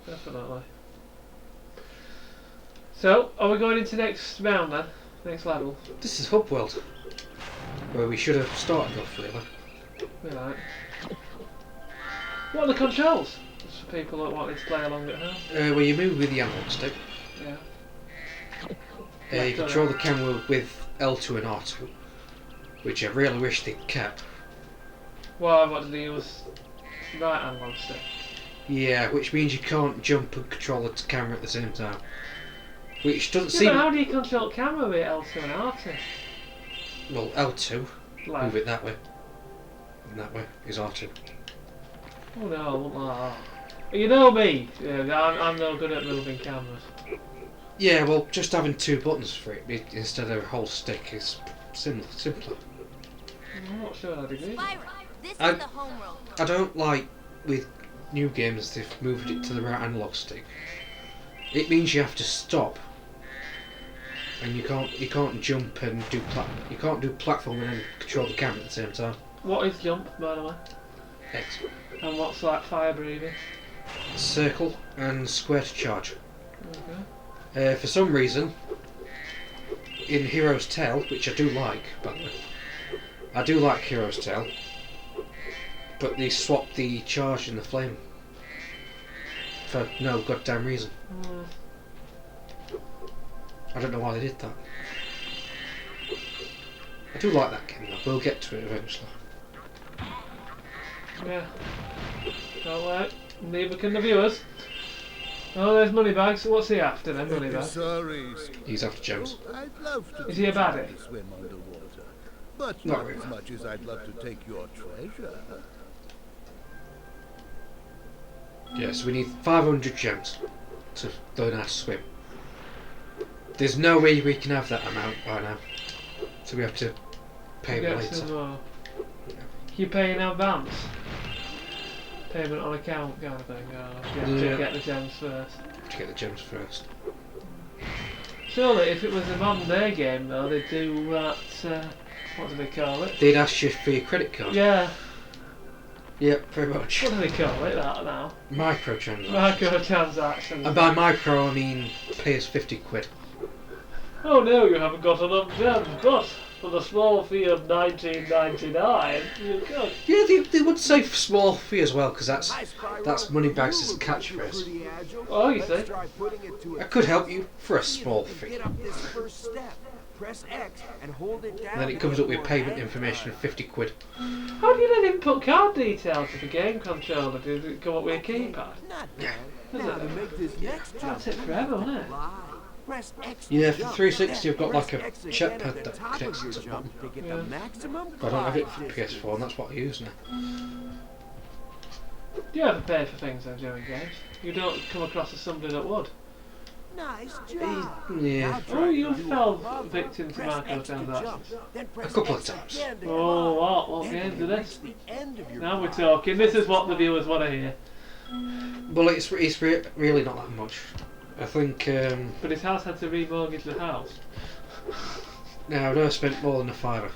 definitely. So, are we going into next round then? Next level? This is Hub World, where we should have started off, really. Right. What are the controls? Just for people that wanted to play along at home. Where you move with the analog stick. Yeah. You control the camera with L2 and R2, which I really wish they'd kept. Well, what did they use? Right analog stick. Yeah, which means you can't jump and control the camera at the same time. Which doesn't Yeah, seem... but how do you control camera with L2 and R2? Well, L2, Like, move it that way. And that way is R2. oh no, I won't like that. You know me, I'm no good at moving cameras. Yeah, well, just having two buttons for it instead of a whole stick is simpler. I'm not sure I'd agree. Spyro, this is the homeworld. I don't like with new games they've moved it to the right analog stick. It means you have to stop, and you can't jump and do you can't do platforming and control the camera at the same time. What is jump, by the way? X. And what's like fire breathing? Circle and square to charge. Okay. For some reason, in Hero's Tale, which I do like, by the way, I do like Hero's Tale, but they swapped the charge and the flame for no goddamn reason. I don't know why they did that. I do like that game though, we'll get to it eventually. Yeah. Don't worry, neither can the viewers. Oh, there's Moneybags. What's he after then, Moneybags? He's after Jones. I'd love to Is he a baddie? swim underwater, but Not not really. as much as I'd love to take your treasure. Yeah, so we need 500 gems to learn how to swim. There's no way we can have that amount by now, so we have to pay it later. You pay in advance? Payment on account kind of thing? To get the gems first. To get the gems first. Surely if it was a modern day game though, they'd do that, what do they call it? They'd ask you for your credit card. Yeah, Yep, very much. what do they call it that now? Microtransactions. Microtransactions. And by micro I mean pay us 50 quid. Oh no, you haven't got enough gems, but for the small fee of $19.99, you could. Yeah, they would say small fee as well, because that's Moneybags' catchphrase. Oh, you see? I could help you for a small fee. Get up this first step. Press X and hold it down. And then it comes up with payment information of 50 quid. How do you then input card details to the game controller? Does it come up with a keypad? Not Yeah. Does now to it? make this next jump. That's it forever, isn't it? Press X to Yeah, for jump. 360 you've got like a Press X again chat at pad the that top of connects your to the jump button. to get Yeah. the maximum I don't have it glide for distance. PS4 and that's what I use now. Do you ever pay for things then during games? You don't come across as somebody that would. Nice job. Yeah. Now try Oh, to you do fell above. victim to Press X to microtransactions. jump, then press A couple of X times. again to Oh, glide. what Then games you are this? reach the end of your Now we're glide. talking. This is what the viewers want to hear. Well, it's really not that much. I think, But his house had to remortgage the house. now I've never spent more than a fiver.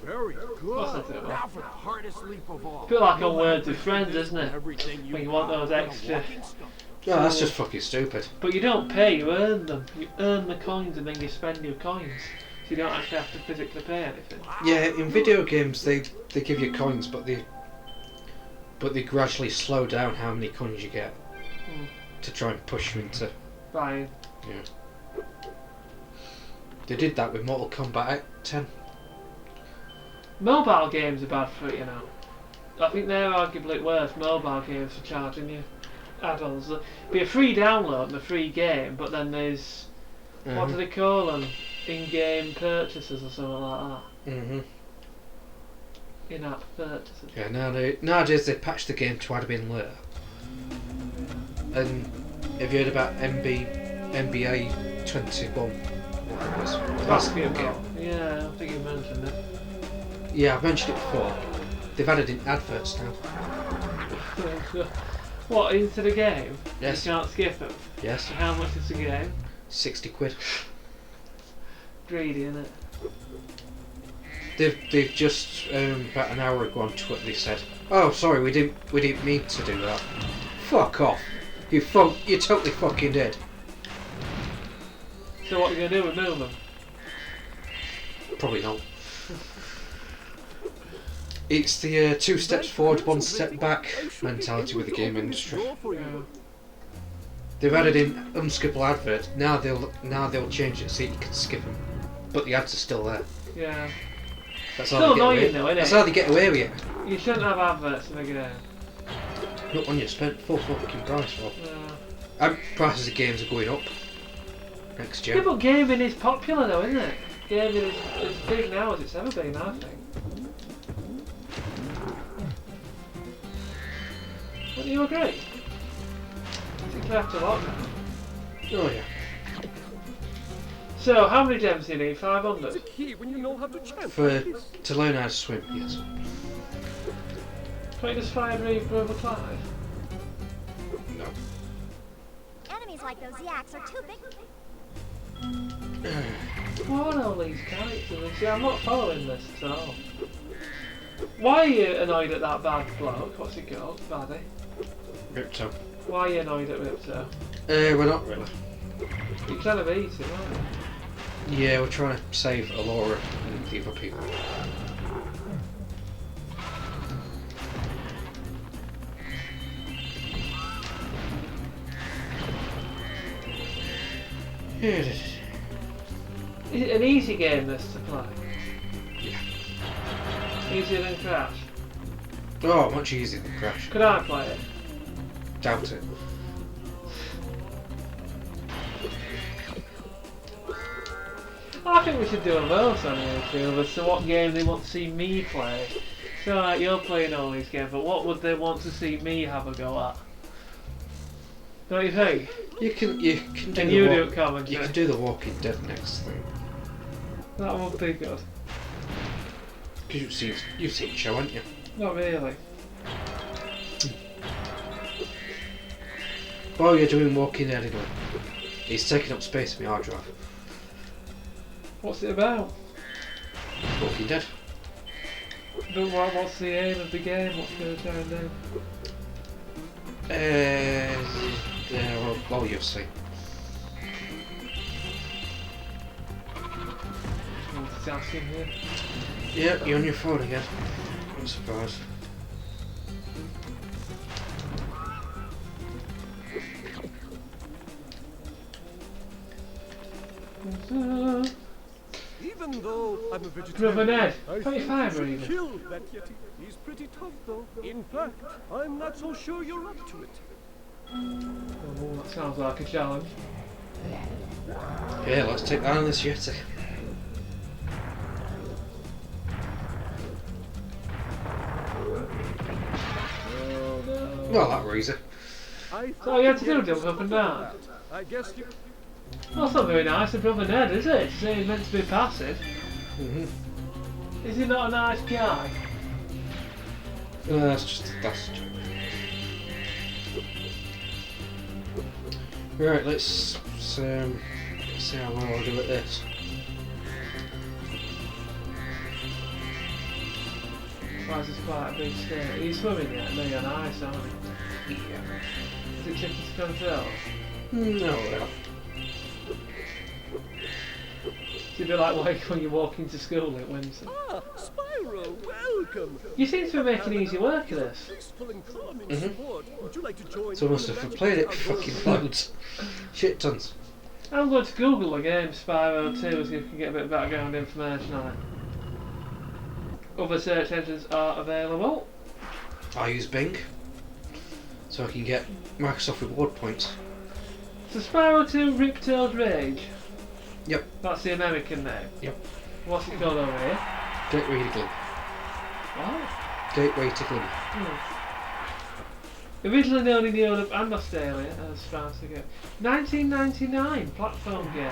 Very What's that good. about? Now for the hardest leap of all. A bit like You'll on Words have with to Friends, do isn't it? everything When you want those got on a extra- walking stick. No, that's just fucking stupid. But you don't pay, you earn them. You earn the coins and then you spend your coins. So you don't actually have to physically pay anything. Yeah, in video games they give you coins, but they gradually slow down how many coins you get Hmm. to try and push you into. Buying. Yeah. They did that with Mortal Kombat 10. Mobile games are bad for it, you know. I think they're arguably worse, mobile games, for charging you add-ons. Be a free download and a free game, but then there's, what do they call them? In-game purchases or something like that. Mhm. In-app purchases. Yeah, nowadays they patch the game to add them in later. And have you heard about NBA 21? What it was? Basketball game. Yeah, I think you mentioned it. Yeah, I've mentioned it before. They've added in adverts now. What, into the game? Yes. You can't skip them? Yes. So how much is the game? 60 quid. Greedy, innit? They've just about an hour ago on Twitter they said, "Oh, sorry, we didn't mean to do that." Fuck off. You're totally fucking dead. So what are you going to do? Remove them? Probably not. It's the 2 steps forward, 1 step back mentality with the game industry. Yeah. They've added in unskippable adverts. Now they'll change it so you can skip them, but the ads are still there. Yeah. That's Still how they get away. annoying though, isn't That's it? how they get away with it. You shouldn't have adverts in a game. Not when you spent full fucking price for. Yeah. Prices of games are going up next year. Yeah, but gaming is popular though, isn't it? Gaming is as big now as it's ever been, I think. Wouldn't you agree? I think you have to lock now. Oh yeah. So, how many gems do you need? 500? The key when you know how to chant. To learn how to swim, yes. Can't you just fire Brother Clive? No. Enemies like those yaks are too big. What are all these characters? See, I'm not following this at all. Why are you annoyed at that bad bloke? What's he called? Baddie? Ripto. Why are you annoyed at Ripto? We're not really. You're trying to beat him, aren't you? Yeah, we're trying to save Alora and the other people. Is it an easy game this to play? Yeah. Easier than Crash? Oh, much easier than Crash. Could I play it? Doubt it. I think we should do a vote on YouTube as to what game they want to see me play. So like, you're playing all these games, but what would they want to see me have a go at? Don't you think? You can do Can the you walk- do commentary? You can do the Walking Dead next thing. That would be good. Because you've seen the show, haven't you? Not really. While you're doing Walking Dead anyway, he's taking up space in my hard drive. What's it about? Walking Dead. What's the aim of the game? What's going to try and do? Well, you'll see. Multitasking here. Yep, you're on your phone again. I'm surprised. Even though I'm a vegetarian, Brother Ned, I 25 think or you even. should kill that yeti. He's pretty tough though. In fact, I'm not so sure you're up to it. Oh, that sounds like a challenge. Yeah, let's take that on this Yeti. Oh no. Well, that were easy. So all you had to do, jump up and down? I guess you. Well, that's not very nice of Brother Ned, is it? To say he's meant to be passive. Is he not a nice guy? That's a joke. Right, let's see how well I'll do at this. Why is this quite a big state? Are you swimming yet? No, you're on ice, aren't you? Yeah. Is it tricky to control? No, well. Do you feel like when you walk into school at Windsor? Ah, Spyro, welcome. You seem to be making easy work of this. Peaceful and calming Mhm. sport. Would you like to join? So I must in the have magic played it outdoors fucking of- loads. Shit tons. I'm going to Google the game Spyro 2 so you can get a bit of background information on it. Other search engines are available. I use Bing, so I can get Microsoft reward points. So Spyro 2 Ripto's Rage. Yep. That's the American name. Yep. What's it called over here? Gateway to Glimmer. What? Gateway to Glimmer. Originally known in Europe and Australia as Spyro 2. 1999 platform game.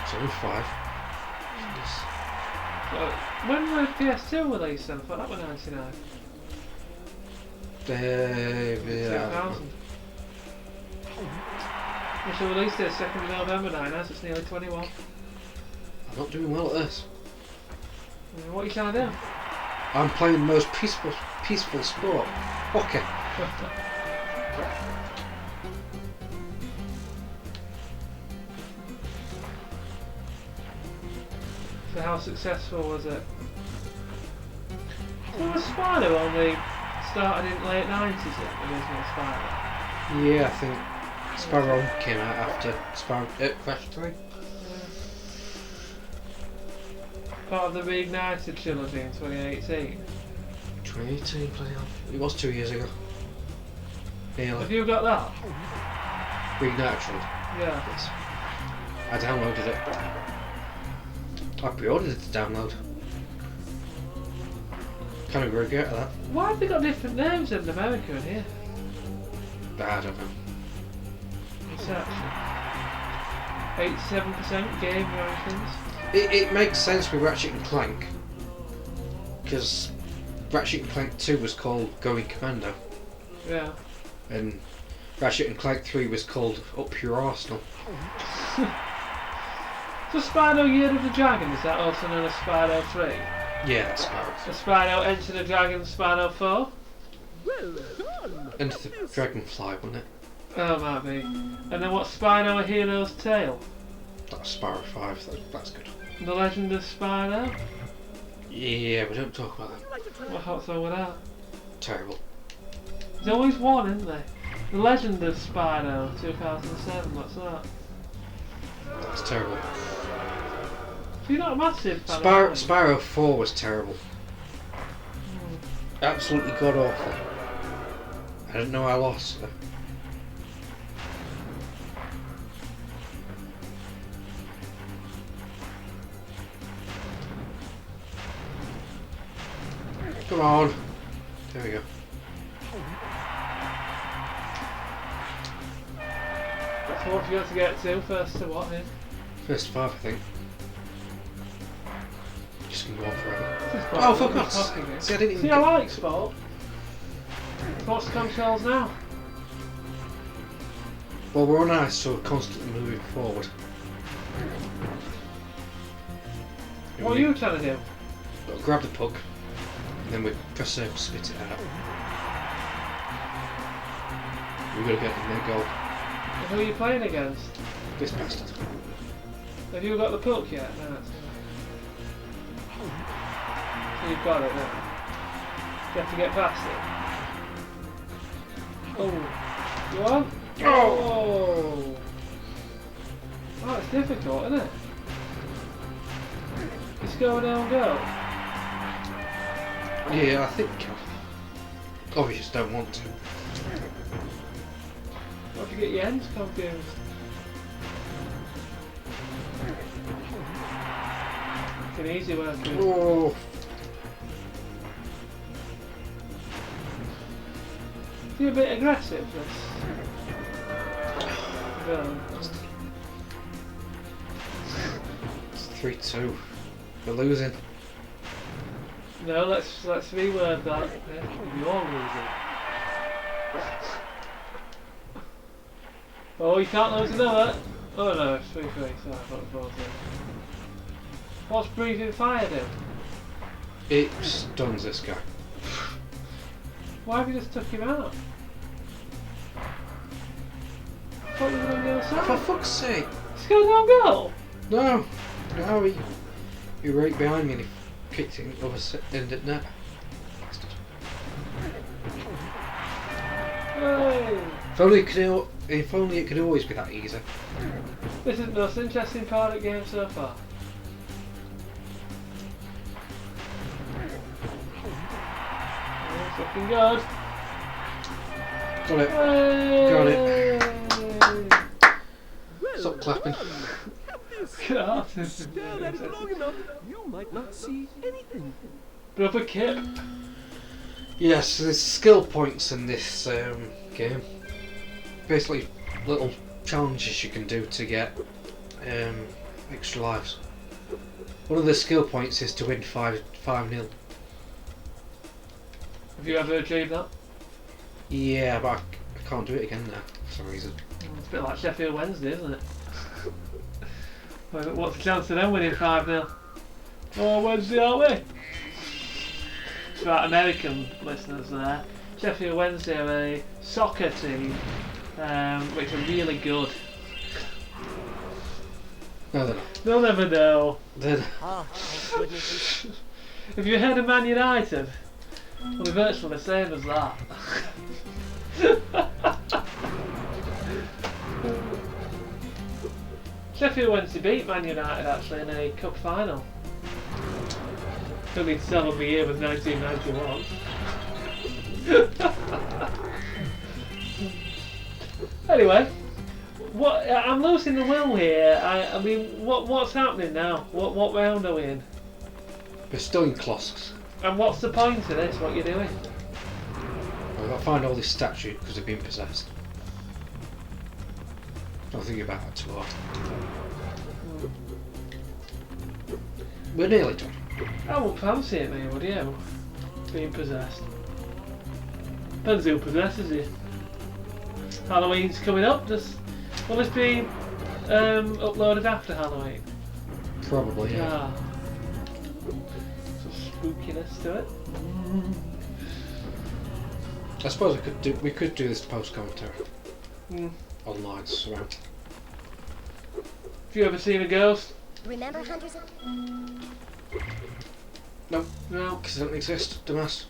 It's only 5. When was PS2 released then? I thought that was 99. 2000. Which was released the 2nd of November 99, so it's nearly 21. I'm not doing well at this. What are you trying to do? I'm playing the most peaceful sport. Okay. So how successful was it? So was Spyro only started in the late 90s then, the original Spyro? Yeah, I think Spyro came out after Crash 3. Part of the reignited trilogy in 2018. 2018, bloody hell. It was 2 years ago. Nearly. Have you got that? Reignited Trilogy. Yeah. Yes. I downloaded it. I pre-ordered it to download. Kind of regret that. Why have they got different names in America and here? I don't know. Reception. 87% game rankings. It makes sense with Ratchet and Clank. Because Ratchet and Clank 2 was called Going Commando. Yeah. And Ratchet and Clank 3 was called Up Your Arsenal. So Spyro Year of the Dragon, is that also known as Spyro 3? Yeah, that's Spyro. So Spyro Enter the Dragon, Spyro 4? Well done. And the Dragonfly, wasn't it? Oh, might be. And then what's Spyro A Hero's Tale? That's Spyro 5, that's good. The Legend of Spyro? Yeah, we don't talk about that. What's wrong with that? Terrible. There's always one, isn't there? The Legend of Spyro 2007, what's that? That's terrible. So you're not a massive fan of Spyro 4 was terrible. Absolutely god awful. I don't know I lost. Come on. There we go. So what have you got to get to first to what here? First 5, I think. Just gonna go on forever. This is quite Oh, for good God's talking sake. here. See, I didn't even See, I like sport. What's the controls now? Well, we're on ice, so we're constantly moving forward. What are you trying to do? Grab the puck, and then we press circle, spit it out. We've got to get in their goal. Who are you playing against? This bastard. Have you got the puck yet? No, it's so you've got it now. You have to get past it. Oh. You on? Oh! Oh, it's difficult, isn't it? Just go down, go. Yeah, I think. Obviously, don't want to. What if you get your ends confused? It's an easy working. Oh! You're a bit aggressive, this. Go. It's 3-2. We're losing. No, let's reword that. Yeah, you're losing. Oh, you can't lose another. Oh no, it's 3-3. Sorry, I thought it was 4-2. What's breathing fire do? It stuns this guy. Why have you just took him out? I thought you were on the other For side. fuck's sake! Let's go down goal. No! No, he right behind me and he kicked it over end at net. Bastard. Hey. If only it could always be that easy. This is the most interesting part of the game so far. Oh, it's looking good. Got it. Hey. Stop clapping. Get out. Stare at it long enough, you might not see anything. Brother Kip. Yes, there's skill points in this game. Basically, little challenges you can do to get extra lives. One of the skill points is to win 5-0. Have you ever achieved that? Yeah, but I can't do it again now for some reason. It's a bit like Sheffield Wednesday, isn't it? What's the chance of them winning 5-0? Oh, Wednesday, aren't we? It's about American listeners there. Sheffield Wednesday are a soccer team which are really good. No, they're not. They'll never know. They're Oh, thank goodness. If you're head of Man United, well, they're virtually the same as that. Sheffield Wednesday beat Man United actually in a cup final. Don't need to tell them the year was 1991. Anyway, what I'm losing the will here. I mean, what's happening now? What round are we in? We're still in Colossus. And what's the point of this? What you're doing? I've got to find all these statues because they've been possessed. Don't think about that too hard. We're nearly done. I wouldn't fancy it, mate, would you? Being possessed. Depends who possesses you. Halloween's coming up. Will this be uploaded after Halloween? Probably, yeah. Ah. Some spookiness to it. I suppose we could do this post commentary Mm. online surround. Have you ever seen a ghost? Remember Hunters of... No, No. because it doesn't exist, dumbass.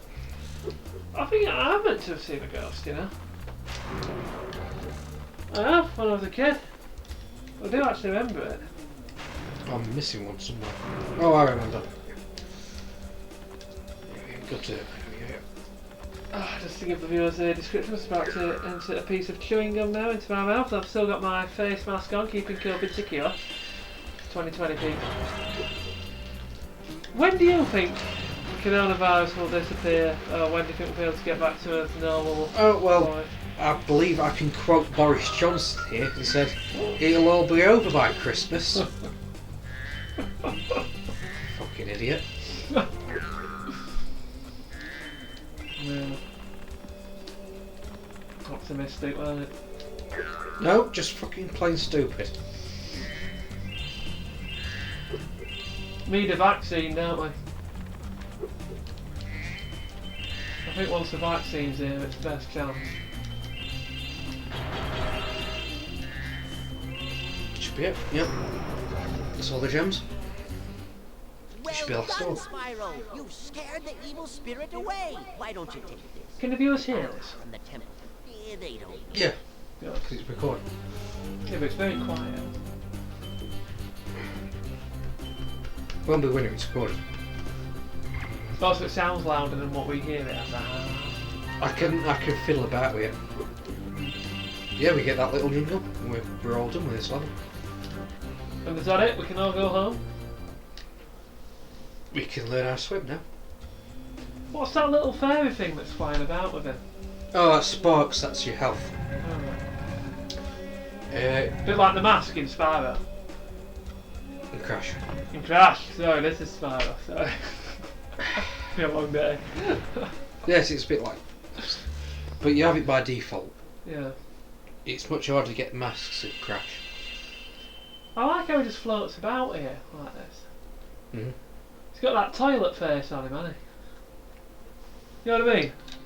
I think I meant to have seen a ghost, you know. I have when I was a kid. I do actually remember it. I'm missing one somewhere. Oh, I remember. Got to. Just to give the viewers a description, I'm about to insert a piece of chewing gum now into my mouth. I've still got my face mask on, keeping COVID secure. 2020 people. When do you think coronavirus will disappear? Or when do you think we'll be able to get back to a normal Oh, well, life? I believe I can quote Boris Johnson here. He said, "It'll all be over by Christmas." Fucking idiot. Yeah. Optimistic, wasn't it? No, just fucking plain stupid. Need a vaccine, don't we? I think once the vaccine's here, it's the best chance. Should be it. Yep. That's all the gems. Well should be able to done, store. Spyro. You've scared the evil spirit away. Why don't you take this Can the viewers hear this? from the temple? Yeah, they don't. Yeah, Yeah, because it's recording. but it's very quiet. Won't be when it's recorded. Also, it sounds louder than what we hear it as. I can fiddle about with it. Yeah, we get that little jingle. And we're all done with this level. And is that it? We can all go home? We can learn how to swim now. What's that little fairy thing that's flying about with it? Oh, that's sparks. That's your health. Oh. A bit like the mask in Spyro. And Crash. In Crash. Sorry, this is Spyro. Sorry. It's been a long day. Yes, it's a bit like. But you have it by default. Yeah. It's much harder to get masks in Crash. I like how he just floats about here like this. Mhm. He's got that toilet face on him, hasn't he? You know what I mean?